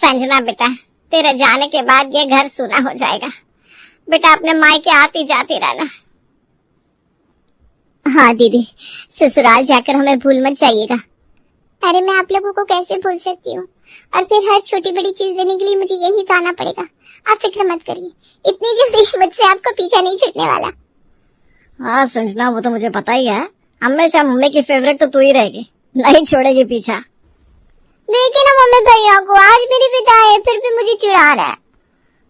संजना बेटा, तेरे जाने के बाद ये घर सूना हो जाएगा। बेटा अपने मायके आती जाती रहना। हाँ दीदी, ससुराल जाकर हमें भूल मत जाइएगा। अरे मैं आप लोगों को कैसे भूल सकती हूँ, और फिर हर छोटी बड़ी चीज लेने के लिए मुझे यही तो आना पड़ेगा। आप फिक्र मत करिए, इतनी जल्दी मुझसे आपको पीछा नहीं छूटने वाला। हाँ संजना, वो तो मुझे पता ही है, हमेशा मम्मी की फेवरेट तो तू ही रहेगी, नहीं छोड़ेगी पीछा। देखिए ना मम्मी भैया को, आज मेरी विदाई है फिर भी मुझे चिढ़ा रहा है।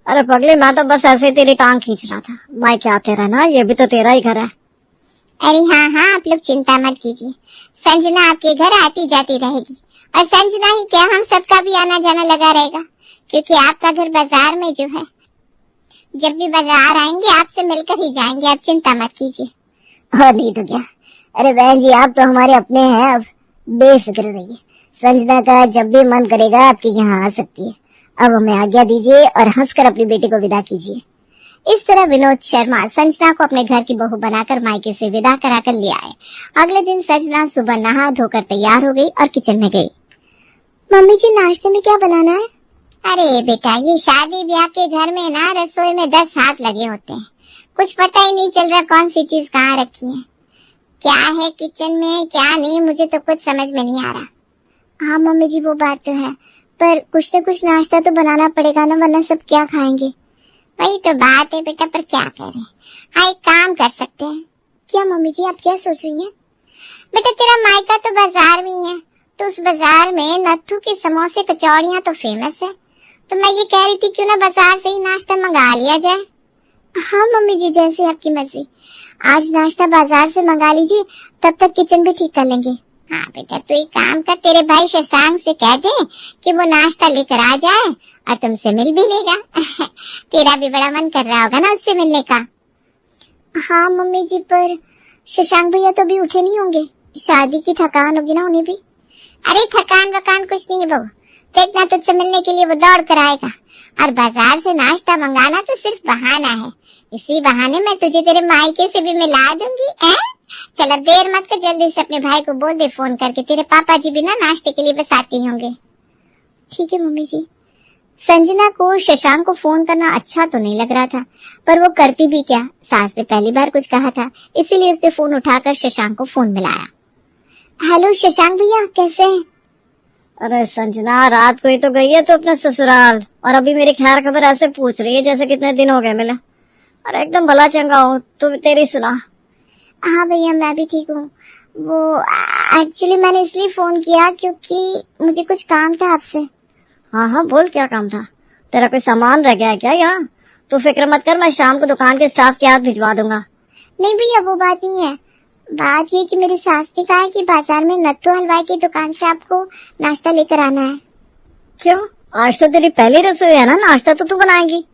अरे पगली, मैं तो बस ऐसे तेरी टांग खींच रहा था। मैं क्या तेरा ना, ये भी तो तेरा ही घर है। अरे हाँ हाँ, आप लोग चिंता मत कीजिए, संजना आपके घर आती जाती रहेगी, और संजना ही क्या, हम सबका भी आना जाना लगा रहेगा, क्योंकि आपका घर बाजार में जो है, जब भी बाजार आएंगे आपसे मिलकर ही जाएंगे, आप चिंता मत कीजिए। और नहीं तो क्या। अरे बहन जी, आप तो हमारे अपने हैं, अब बेफिक्र रहिए। संजना का जब भी मन करेगा आपके यहाँ आ सकती है। अब हमें आज्ञा दीजिए और हंसकर अपनी बेटी को विदा कीजिए। इस तरह विनोद शर्मा संजना को अपने घर की बहू बनाकर मायके से विदा कराकर ले आए। अगले दिन संजना सुबह नहा धोकर तैयार हो गई और किचन में गई। मम्मी जी, नाश्ते में क्या बनाना है? अरे बेटा, ये शादी ब्याह के घर में ना रसोई में 10 हाथ लगे होते हैं, कुछ पता ही नहीं चल रहा कौन सी चीज कहाँ रखी है, क्या है किचन में क्या नहीं, मुझे तो कुछ समझ में नहीं आ रहा। हाँ मम्मी जी, वो बात तो है, पर कुछ न कुछ नाश्ता तो बनाना पड़ेगा ना, वरना सब क्या खाएंगे। वही तो बात है बेटा, पर क्या करें। हाँ, एक काम कर सकते हैं। क्या मम्मी जी, आप क्या सोच रही हैं? बेटा तेरा मायका तो बाजार में ही है, तो उस बाजार में नत्थू के समोसे कचौड़ियाँ तो फेमस है, तो मैं ये कह रही थी क्यों ना बाजार से ही नाश्ता मंगा लिया जाए। हाँ मम्मी जी, जैसे आपकी मर्जी। आज नाश्ता बाजार से मंगा लीजिए, तब तक किचन भी ठीक कर लेंगे। हाँ बेटा, तो एक काम कर, तेरे भाई शशांक से कह दे कि वो नाश्ता लेकर आ जाए और तुमसे मिल भी लेगा। तेरा भी बड़ा मन कर रहा होगा ना उससे मिलने का। हाँ मम्मी जी, पर शशांक भैया तो भी उठे नहीं होंगे, शादी की थकान होगी ना उन्हें भी। अरे थकान वकान कुछ नहीं है बहू, देखना तुझसे मिलने के लिए वो दौड़ कर आएगा, और बाजार से नाश्ता मंगाना तो सिर्फ बहाना है, इसी बहाने मैं तुझे तेरे मायके से भी मिला दूंगी। चल अब देर मत कर, जल्दी से अपने भाई को बोल दे फोन करके, तेरे पापा जी भी ना नाश्ते के लिए बस आते ही होंगे। ठीक है मम्मी जी। संजना को शशांक को फोन करना अच्छा तो नहीं लग रहा था, पर वो करती भी क्या, सास ने पहली बार कुछ कहा था, इसीलिए उसने फोन उठाकर शशांक को फोन मिलाया। हेलो शशांक भैया, कैसे हैं? अरे संजना, रात को ही तो गई है तो अपना ससुराल, और अभी मेरी खैर खबर ऐसे पूछ रही है जैसे कितने दिन हो गए मिले। अरे एकदम भला चंगा हूँ, तू तेरी सुना। हाँ भैया, मैं भी ठीक हूँ। वो एक्चुअली मैंने इसलिए फोन किया क्योंकि मुझे कुछ काम था आपसे। हाँ हाँ बोल, क्या काम था? तेरा कोई सामान रह गया है क्या यहाँ? तू फिक्र मत कर, मैं शाम को दुकान के स्टाफ के हाथ भिजवा दूंगा। नहीं भैया, वो बात नहीं है, बात ये कि मेरी सास ने कहा है कि बाजार में नत्थू हलवाई की दुकान से आपको नाश्ता लेकर आना है। क्यों? आज तो तेरी पहली रसोई है ना, नाश्ता तो तू बनाएगी।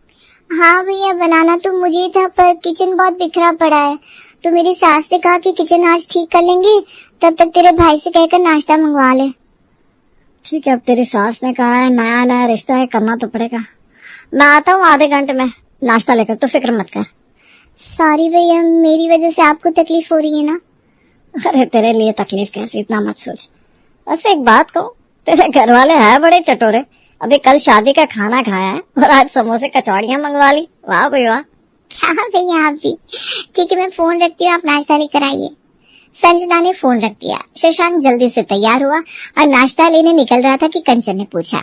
हाँ भैया, बनाना तो मुझे था, पर किचन बहुत बिखरा पड़ा है, तो मेरी सास ने कहा कि किचन आज ठीक कर लेंगे, तब तक तेरे भाई से कहकर नाश्ता मंगवा ले। ठीक है, अब तेरी सास ने कहा है, नया नया रिश्ता है, करना तो पड़ेगा। मैं आता हूँ आधे घंटे में नाश्ता लेकर, तो फिक्र मत कर। सॉरी भैया, मेरी वजह से आपको तकलीफ हो रही है ना। अरे तेरे लिए तकलीफ कैसी, इतना मत सोच। बस एक बात कहूँ, तेरे घर वाले हैं बड़े चटोरे, अभी कल शादी का खाना खाया है और आज समोसे कचौड़ियाँ मंगवा ली। वाह भाई वाह। क्या भैया, आप भी। ठीक है, मैं फोन रखती हूँ, आप नाश्ता लेकर आइए। संजना ने फोन रख दिया। शशांक जल्दी से तैयार हुआ और नाश्ता लेने निकल रहा था कि कंचन ने पूछा,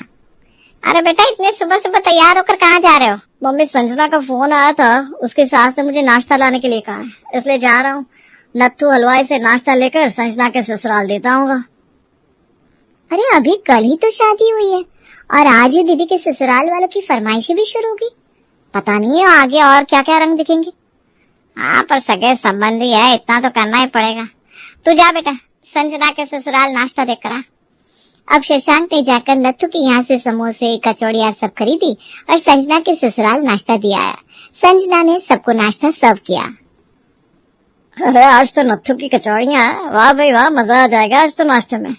अरे बेटा इतने सुबह सुबह तैयार होकर कहाँ जा रहे हो? मम्मी, संजना का फोन आया था, उसकी सास ने मुझे नाश्ता लाने के लिए कहा है, इसलिए जा रहा हूँ। नत्थू हलवाई से नाश्ता लेकर संजना के ससुराल देता हूँ। अरे अभी कल ही तो शादी हुई है और आज ही दीदी के ससुराल वालों की फरमाइशें भी शुरू होगी, पता नहीं है आगे और क्या क्या रंग दिखेंगे। हाँ, पर सगे संबंधी है, इतना तो करना ही पड़ेगा। तू जा बेटा, संजना के ससुराल नाश्ता देकर आ। अब शशांक ने जाकर नत्थू के यहाँ से समोसे कचौड़ियाँ सब खरीदी और संजना के ससुराल नाश्ता दिया। संजना ने सबको नाश्ता सर्व किया। अरे आज तो नत्थू की कचौड़ियाँ, वाह भाई वाह, मजा आ जाएगा आज तो नाश्ते में।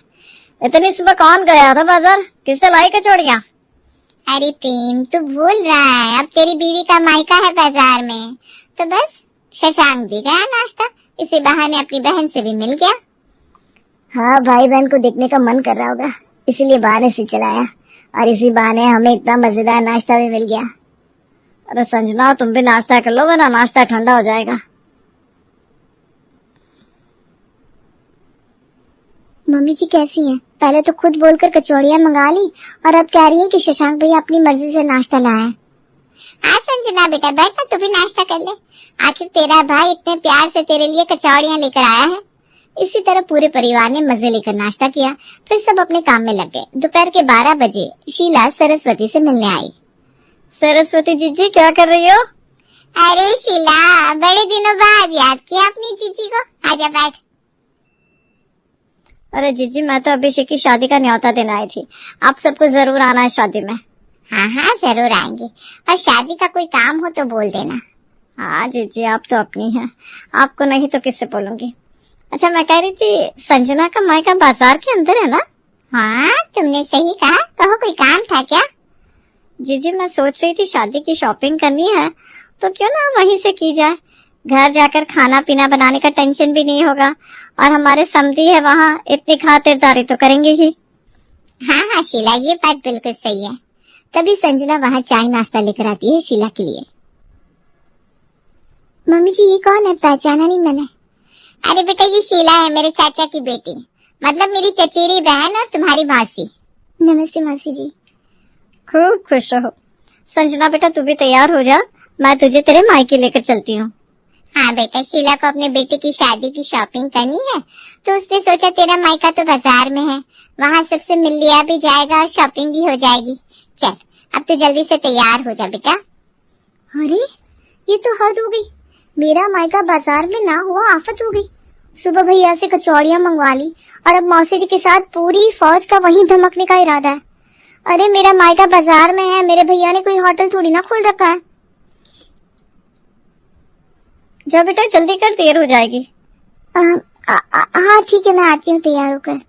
इतनी सुबह कौन गया था बाजार, किसने लाई कचौड़ियाँ? अरे प्रेम, तू भूल रहा है, अब तेरी बीवी का मायका है बाजार में, तो बस शशांक भी गया नाश्ता, इसी बहाने अपनी बहन से भी मिल गया। हाँ, भाई बहन को देखने का मन कर रहा होगा, इसीलिए बहाने से चलाया। और इसी बहाने हमें इतना मजेदार नाश्ता भी मिल गया। अरे संजना, तुम भी नाश्ता कर लो वरना नाश्ता ठंडा हो जाएगा। मम्मी जी कैसी हैं? पहले तो खुद बोलकर कचौड़ियाँ मंगा ली और अब कह रही है कि शशांक भैया अपनी मर्जी से नाश्ता लाया है। हाँ संजना बेटा, बैठ ना, तू भी नाश्ता कर ले। आखिर तेरा भाई इतने प्यार से तेरे लिए कचौड़ियाँ लेकर आया है। इसी तरह पूरे परिवार ने मजे लेकर नाश्ता किया। फिर सब अपने काम में लग गए। दोपहर के 12 बजे शीला सरस्वती से मिलने आई। सरस्वती जीजी, क्या कर रही हो? अरे शीला, बड़े दिनों बाद याद किया अपनी जीजी को। आजा बैठ। अरे जीजी, मैं तो अभिषेक की शादी का न्योता देने आई थी। आप सबको जरूर आना है शादी में। हाँ हाँ जरूर आएंगे, और शादी का कोई काम हो तो बोल देना। हाँ जीजी, आप तो अपनी हैं, आपको नहीं तो किससे बोलूंगी। अच्छा, मैं कह रही थी संजना का मायका बाजार के अंदर है ना? हाँ तुमने सही कहा, कहो कोई काम था क्या? जीजी, मैं सोच रही थी शादी की शॉपिंग करनी है तो क्यों ना वहीं से की जाए। घर जाकर खाना पीना बनाने का टेंशन भी नहीं होगा, और हमारे समधी है वहाँ, इतनी खातिरदारी तो करेंगे ही। हाँ हाँ शीला, ये बात बिल्कुल सही है। तभी संजना वहाँ चाय नाश्ता लेकर आती है शीला के लिए। मम्मी जी ये कौन है? पहचाना नहीं मैंने। अरे बेटा, ये शीला है, मेरे चाचा की बेटी, मतलब मेरी चचेरी बहन और तुम्हारी मौसी। नमस्ते मौसी जी। खूब खुश रहो। संजना बेटा, तू भी तैयार हो जा, मैं तुझे तेरे मायके लेकर चलती हूँ। हाँ बेटा, शीला को अपने बेटे की शादी की शॉपिंग करनी है, तो उसने सोचा तेरा मायका तो बाजार में है, वहाँ सबसे मिल लिया भी जाएगा और शॉपिंग भी हो जाएगी। चल अब तो जल्दी से तैयार हो जा बेटा। अरे ये तो हद हो गई, मेरा मायका बाजार में ना हुआ आफत हो गई। सुबह भैया से कचौड़ियाँ मंगवा ली और अब मौसी जी के साथ पूरी फौज का वहीं धमकने का इरादा है। अरे मेरा मायका बाजार में है, मेरे भैया ने कोई होटल थोड़ी ना खोल रखा है। जा बेटा, जल्दी कर, देर हो जाएगी। हाँ ठीक है, मैं आती हूँ तैयार होकर।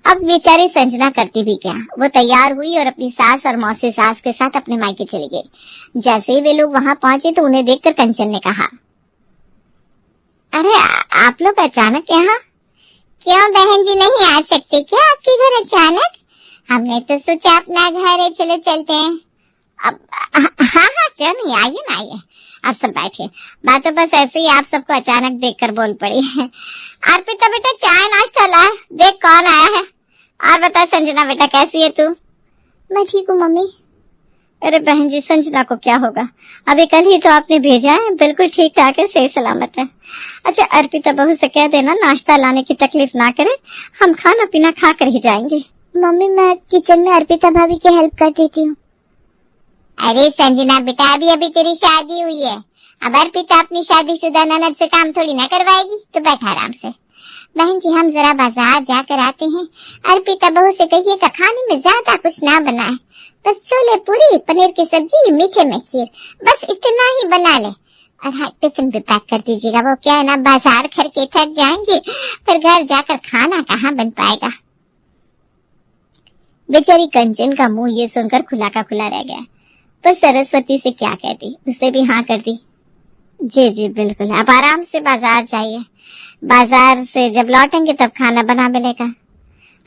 अब बेचारी संजना करती भी क्या, वो तैयार हुई और अपनी सास और मौसी सास के साथ अपने मायके चली गई। जैसे ही वे लोग वहां पहुंचे तो उन्हें देखकर कंचन ने कहा, अरे आप लोग अचानक यहाँ? क्यों बहन जी, नहीं आ सकते क्या आपके घर अचानक? हमने तो सोचा अपना घर है, चलो चलते हैं। अब हाँ हाँ क्यों नहीं, आइए ना आइए, आप सब बैठिए। बात तो बस ऐसे ही आप सबको अचानक देखकर बोल पड़ी है। अर्पिता बेटा, चाय नाश्ता ला, देख कौन आया है। और बता संजना बेटा, कैसी है तू? मैं ठीक हूँ मम्मी। अरे बहन जी, संजना को क्या होगा, अभी कल ही तो आपने भेजा है, बिल्कुल ठीक ठाक है, सही सलामत है। अच्छा, अर्पिता बहू से कह देना नाश्ता लाने की तकलीफ ना करे, हम खाना पीना खा कर ही जाएंगे। मम्मी मैं किचन में अर्पिता भाभी की हेल्प कर देती हूँ। अरे संजना बेटा, अभी अभी तेरी शादी हुई है, अब अर्पिता अपनी शादीशुदा ननद से काम थोड़ी ना करवाएगी, तो बैठ आराम से। बहन जी हम जरा बाजार जाकर आते हैं, अर्पिता बहू से कहिएगा खाने में ज्यादा कुछ ना बनाए, बस छोले पूरी, पनीर की सब्जी, मीठे में खीर, बस इतना ही बना ले। और हाँ, टिफिन भी पैक कर दीजिएगा, वो क्या है ना, बाजार करके थक जाएंगे, फिर घर जाकर खाना कहाँ बन पाएगा। बेचारी कंचन का मुंह ये सुनकर खुला का खुला रह गया, पर सरस्वती से क्या कहती, उसने भी हाँ कर दी। जी जी बिल्कुल, आप आराम से बाजार जाइए, बाजार से जब लौटेंगे तब खाना बना मिलेगा।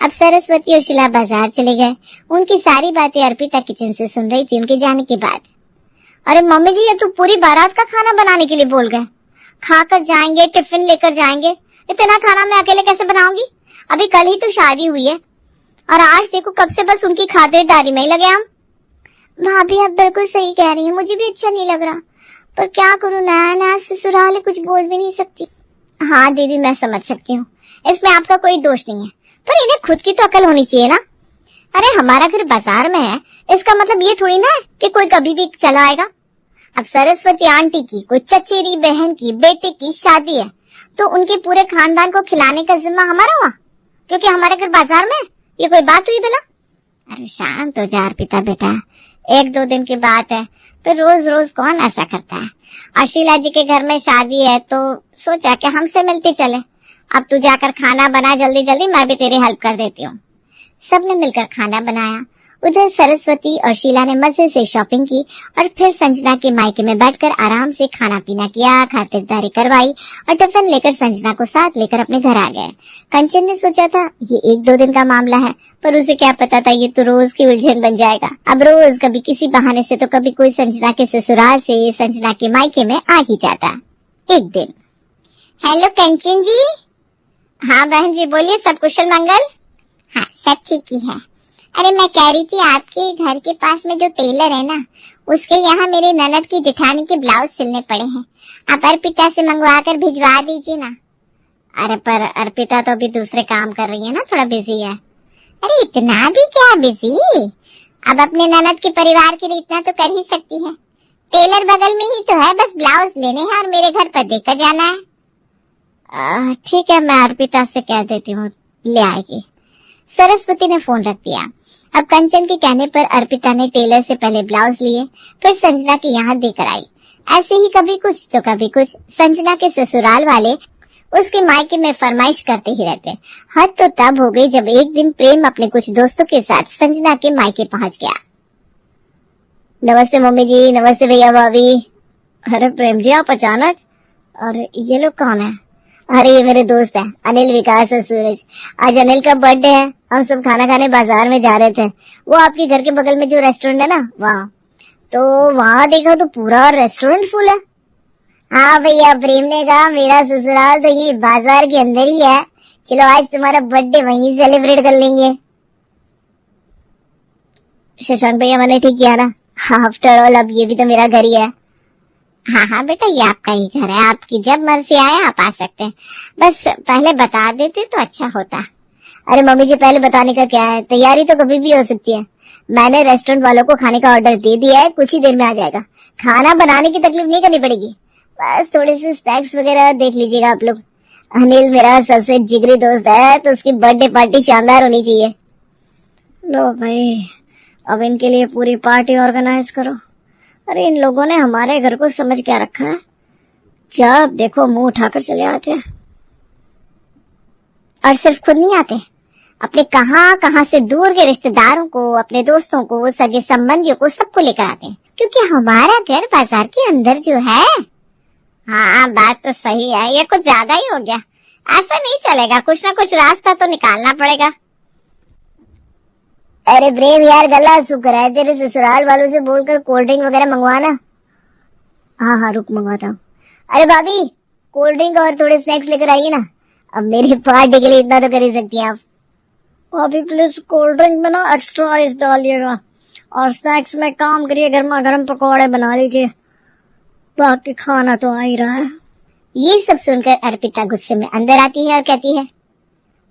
अब सरस्वती और शीला बाजार चले गए। उनकी सारी बातें अर्पिता किचन से सुन रही थी उनके जाने के बाद। अरे मम्मी जी, ये तो पूरी बारात का खाना बनाने के लिए बोल गए, खाकर जाएंगे, टिफिन लेकर जाएंगे, इतना खाना मैं अकेले कैसे बनाऊंगी? अभी कल ही तो शादी हुई है और आज देखो कब से बस उनकी खातिरदारी में ही लगे हम। भाभी आप बिल्कुल सही कह रही हैं, मुझे भी अच्छा नहीं लग रहा, पर क्या करूं, नया नया ससुराल है, कुछ बोल भी नहीं सकती। हाँ दीदी मैं समझ सकती हूँ, इसमें आपका कोई दोष नहीं है, पर इन्हें खुद की तो अकल होनी चाहिए ना। अरे हमारा घर बाजार में है, इसका मतलब ये थोड़ी ना है कि कोई कभी भी चला आएगा। अब सरस्वती आंटी की कोई चचेरी बहन की बेटे की शादी है तो उनके पूरे खानदान को खिलाने का जिम्मा हमारा हुआ, क्योंकि हमारे घर बाजार में है, ये कोई बात हुई भला? अरे शांत हो जा अर्पिता बेटा, 1-2 दिन की बात है, तो रोज रोज कौन ऐसा करता है। और शीला जी के घर में शादी है तो सोचा कि हमसे मिलते चले। अब तू जाकर खाना बना जल्दी जल्दी, मैं भी तेरी हेल्प कर देती हूँ। सबने मिलकर खाना बनाया उधर सरस्वती और शीला ने मजे से शॉपिंग की और फिर संजना के मायके में बैठकर आराम से खाना पीना किया, खातिरदारी करवाई और टिफिन लेकर संजना को साथ लेकर अपने घर आ गए। कंचन ने सोचा था ये 1-2 दिन का मामला है, पर उसे क्या पता था ये तो रोज की उलझन बन जाएगा। अब रोज कभी किसी बहाने से तो कभी कोई संजना के ससुराल से संजना के मायके में आ ही जाता। एक दिन, हेलो कंचन जी। हाँ बहन जी बोलिए, सब कुशल मंगल? हाँ सब ठीक ही है। अरे मैं कह रही थी आपके घर के पास में जो टेलर है ना, उसके यहाँ मेरे ननद की जेठानी के ब्लाउज सिलने पड़े हैं। आप अर्पिता से मंगवा कर भिजवा दीजिए ना। अरे पर अर्पिता तो अभी दूसरे काम कर रही है ना, थोड़ा बिजी है। अरे इतना भी क्या बिजी? अब अपने ननद के परिवार के लिए इतना तो कर ही सकती है। टेलर बगल में ही तो है, बस ब्लाउज लेने हैं और मेरे घर पर देकर जाना है। ठीक है, मैं अर्पिता से कह देती हूँ, ले आएगी। सरस्वती ने फोन रख दिया। अब कंचन के कहने पर अर्पिता ने टेलर से पहले ब्लाउज लिए, फिर संजना के यहाँ देकर आई। ऐसे ही कभी कुछ तो कभी कुछ संजना के ससुराल वाले उसके मायके में फरमाइश करते ही रहते। हद तो तब हो गई जब एक दिन प्रेम अपने कुछ दोस्तों के साथ संजना के मायके पहुंच गया। नमस्ते मम्मी जी, नमस्ते भैया भाभी। अरे प्रेम जी आप अचानक? और ये लोग कौन है? अरे ये मेरे दोस्त है अनिल, विकास और सूरज। आज अनिल का बर्थडे है, हम सब खाना खाने बाजार में जा रहे थे। वो आपके घर के बगल में जो रेस्टोरेंट है ना, वहाँ तो वहाँ देखा तो पूरा रेस्टोरेंट फुल है। हाँ भैया, प्रेम ने कहा मेरा ससुराल तो ये बाजार के अंदर ही है, चलो आज तुम्हारा बर्थडे वहीं सेलिब्रेट कर लेंगे। शशांक भैया मैंने ठीक किया ना? आफ्टर ऑल अब ये भी तो मेरा घर ही है। हाँ हाँ बेटा, ये आपका ही घर है, आपकी जब मर्जी आए आप आ सकते हैं, बस पहले बता देते तो अच्छा होता। अरे मम्मी जी पहले बताने का क्या है, तैयारी तो कभी भी हो सकती है। मैंने रेस्टोरेंट वालों को खाने का ऑर्डर दे दिया है, कुछ ही देर में आ जाएगा। खाना बनाने की तकलीफ नहीं करनी पड़ेगी, बस थोड़े से स्नैक्स वगैरह देख लीजिएगा आप लोग। अनिल मेरा सबसे जिगरी दोस्त है, तो उसकी बर्थडे पार्टी शानदार होनी चाहिए। लो भाई, अब इनके लिए पूरी पार्टी ऑर्गेनाइज करो। अरे इन लोगों ने हमारे घर को समझ क्या रखा है, जब देखो मुंह उठाकर चले आते हैं। और सिर्फ खुद नहीं आते, अपने कहां कहां से दूर के रिश्तेदारों को, अपने दोस्तों को, सगे संबंधियों को, सबको लेकर आते हैं, क्योंकि हमारा घर बाजार के अंदर जो है। हाँ बात तो सही है, ये कुछ ज्यादा ही हो गया। ऐसा नहीं चलेगा, कुछ ना कुछ रास्ता तो निकालना पड़ेगा। अरे प्रेम यार, गला सूख रहा है, तेरे ससुराल वालों से बोलकर कोल्ड ड्रिंक वगैरह मंगवाना। हाँ हाँ रुक मंगवाता हूँ। अरे भाभी कोल्ड ड्रिंक और थोड़े स्नैक्स लेकर आइए ना, अब मेरी पार्टी के लिए इतना तो कर ही सकती हैं आप। भाभी प्लीज कोल्ड ड्रिंक में ना एक्स्ट्रा आइस डालिएगा, और स्नैक्स में काम करिए गर्मा गर्म पकौड़े बना लीजिए, बाकी खाना तो आ ही रहा है। ये सब सुनकर अर्पिता गुस्से में अंदर आती है और कहती है,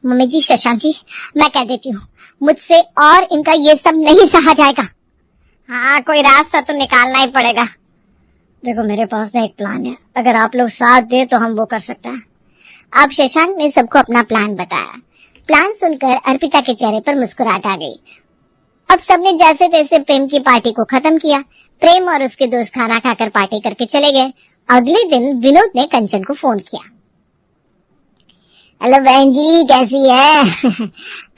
मम्मी जी, शशांक जी, मैं कह देती हूँ, मुझसे और इनका ये सब नहीं सहा जाएगा। हाँ कोई रास्ता तो निकालना ही पड़ेगा। देखो मेरे पास ना एक प्लान है, अगर आप लोग साथ दे तो हम वो कर सकते हैं। अब शशांक ने सबको अपना प्लान बताया। प्लान सुनकर अर्पिता के चेहरे पर मुस्कुराहट आ गई। अब सबने जैसे तैसे प्रेम की पार्टी को खत्म किया। प्रेम और उसके दोस्त खाना खाकर पार्टी करके चले गए। अगले दिन विनोद ने कंचन को फोन किया। हेलो बहन जी, कैसी है?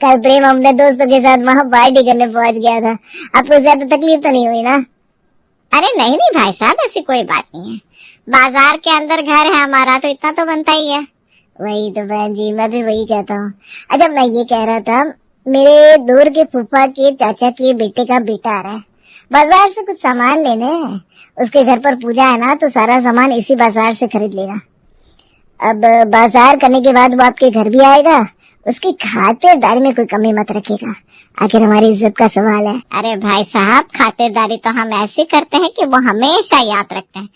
कल प्रेम अपने दोस्तों के साथ वहाँ पार्टी करने पहुंच गया था, आपको ज्यादा तकलीफ तो नहीं हुई ना? अरे नहीं नहीं भाई साहब, ऐसी कोई बात नहीं है, बाजार के अंदर घर है हमारा, तो इतना तो बनता ही है। वही तो बहन जी, मैं भी वही कहता हूँ। अच्छा मैं ये कह रहा था, मेरे दूर के फूफा के चाचा के बेटे का बेटा आ रहा है, बाजार से कुछ सामान लेने हैं। उसके घर पर पूजा है ना, तो सारा सामान इसी बाजार से खरीद लेगा। अब बाजार करने के बाद वो आपके घर भी आएगा, उसकी खातिरदारी में कोई कमी मत रखिएगा, आखिर हमारी इज्जत का सवाल है। अरे भाई साहब, खातिरदारी तो हम ऐसे करते हैं कि वो हमेशा याद रखते हैं,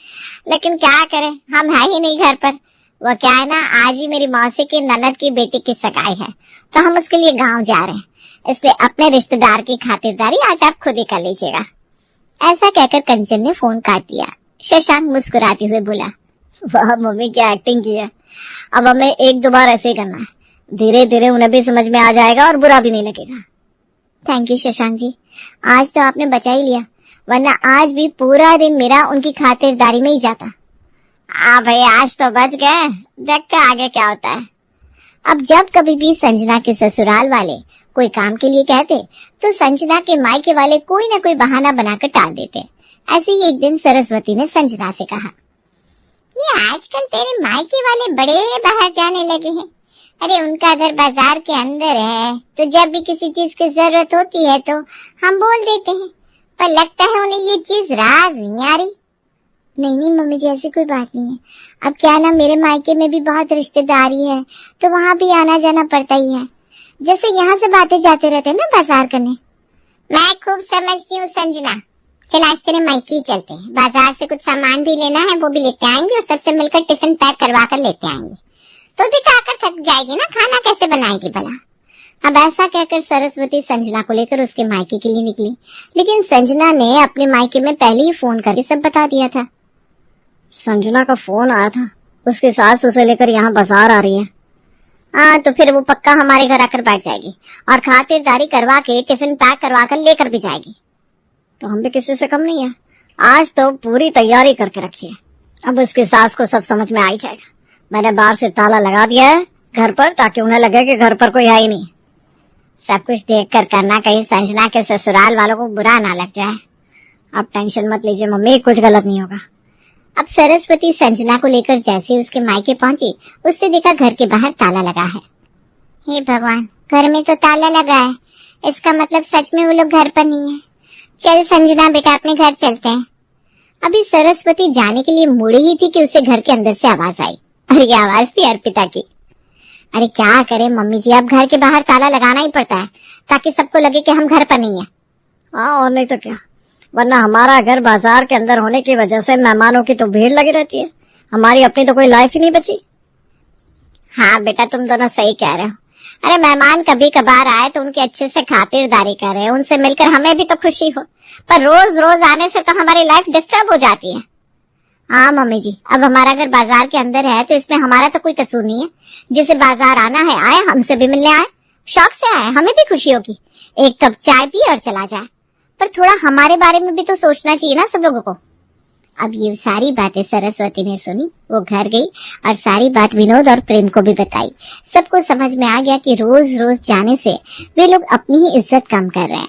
लेकिन क्या करें, हम है ही नहीं घर पर। वो क्या है ना, आज ही मेरी मौसी की ननद की बेटी की सगाई है, तो हम उसके लिए गांव जा रहे हैं, इसलिए अपने रिश्तेदार की खातिरदारी आज आप खुद ही कर लीजिएगा। ऐसा कहकर कंचन ने फोन काट दिया। शशांक मुस्कुराते हुए बोला, वाह मम्मी क्या एक्टिंग की है, अब हमें 1-2 बार ऐसे ही करना है, धीरे धीरे उन्हें भी समझ में आ जाएगा और बुरा भी नहीं लगेगा। थैंक यू शशांक जी, आज तो आपने बचा ही लिया, वरना आज भी पूरा दिन मेरा उनकी खातिरदारी में ही जाता। हाँ भाई आज तो बच गए, देखते आगे क्या होता है। अब जब कभी भी संजना के ससुराल वाले कोई काम के लिए कहते तो संजना के मायके वाले कोई ना कोई बहाना बनाकर टाल देते। ऐसे ही एक दिन सरस्वती ने संजना से कहा, ये आजकल तेरे मायके वाले बड़े बाहर जाने लगे हैं। अरे उनका घर बाजार के अंदर है, तो जब भी किसी चीज की जरूरत होती है तो हम बोल देते हैं, पर लगता है उन्हें ये चीज राज नहीं आ रही। नहीं नहीं मम्मी जी, ऐसी कोई बात नहीं है। अब क्या ना, मेरे मायके में भी बहुत रिश्तेदारी है, तो वहाँ भी आना जाना पड़ता ही है। जैसे यहाँ से बातें जाते रहते हैं ना बाजार करने। मैं खूब समझती हूँ संजना, चल आज तेरे मायके ही चलते हैं। बाजार से कुछ सामान भी लेना है, वो भी लेते आएंगे और सबसे मिलकर टिफिन पैक करवा कर लेते आएंगे। तो भी खाकर थक जाएगी ना, खाना कैसे बनाएगी भला। अब ऐसा कहकर सरस्वती संजना को लेकर उसके मायके के लिए निकली, लेकिन संजना ने अपने मायके में पहले ही फोन करके सब बता दिया था। संजना का फोन आया था, उसकी सास उसे लेकर यहाँ बाजार आ रही है। हाँ, तो फिर वो पक्का हमारे घर आकर बैठ जाएगी और खातिरदारी करवा के टिफिन पैक करवा कर लेकर भी जाएगी। तो हम भी किसी से कम नहीं है। आज तो पूरी तैयारी करके रखी है, अब उसकी सास को सब समझ में आ ही जाएगा। मैंने बाहर से ताला लगा दिया है घर पर, ताकि उन्हें लगे कि घर पर कोई है ही नहीं। सब कुछ देख कर करना, कहीं संजना के ससुराल वालों को बुरा ना लग जाए। आप टेंशन मत लीजिए मम्मी, कुछ गलत नहीं होगा। अब सरस्वती संजना को लेकर जैसे उसके मायके पहुंची, उससे देखा घर के बाहर ताला लगा है। हे भगवान, घर में तो ताला लगा है, इसका मतलब सच में वो लोग घर पर नहीं है। चल संजना बेटा, अपने घर चलते हैं। अभी सरस्वती जाने के लिए मुड़ी ही थी कि उसे घर के अंदर से आवाज आई, और ये आवाज थी अर्पिता की। अरे क्या करे मम्मी जी, अब घर के बाहर ताला लगाना ही पड़ता है ताकि सबको लगे कि हम घर पर नहीं है। हाँ, और नहीं तो क्या, वरना हमारा घर बाजार के अंदर होने की वजह से मेहमानों की तो भीड़ लगी रहती है, हमारी अपनी तो कोई लाइफ ही नहीं बची। हाँ बेटा, तुम दोनों सही कह रहे हो। अरे मेहमान कभी कभार आए तो उनकी अच्छे से खातिरदारी करे, उनसे मिलकर हमें भी तो खुशी हो, पर रोज रोज आने से तो हमारी लाइफ डिस्टर्ब हो जाती है। हाँ मम्मी जी, अब हमारा घर बाजार के अंदर है तो इसमें हमारा तो कोई कसूर नहीं है। जिसे बाजार आना है आए, हमसे भी मिलने आए, शौक से आए, हमें भी खुशी होगी। एक कप चाय पी और चला जाए, पर थोड़ा हमारे बारे में भी तो सोचना चाहिए ना सब लोगों को। अब ये सारी बातें सरस्वती ने सुनी, वो घर गई और सारी बात विनोद और प्रेम को भी बताई। सबको समझ में आ गया कि रोज रोज जाने से वे लोग अपनी ही इज्जत कम कर रहे हैं।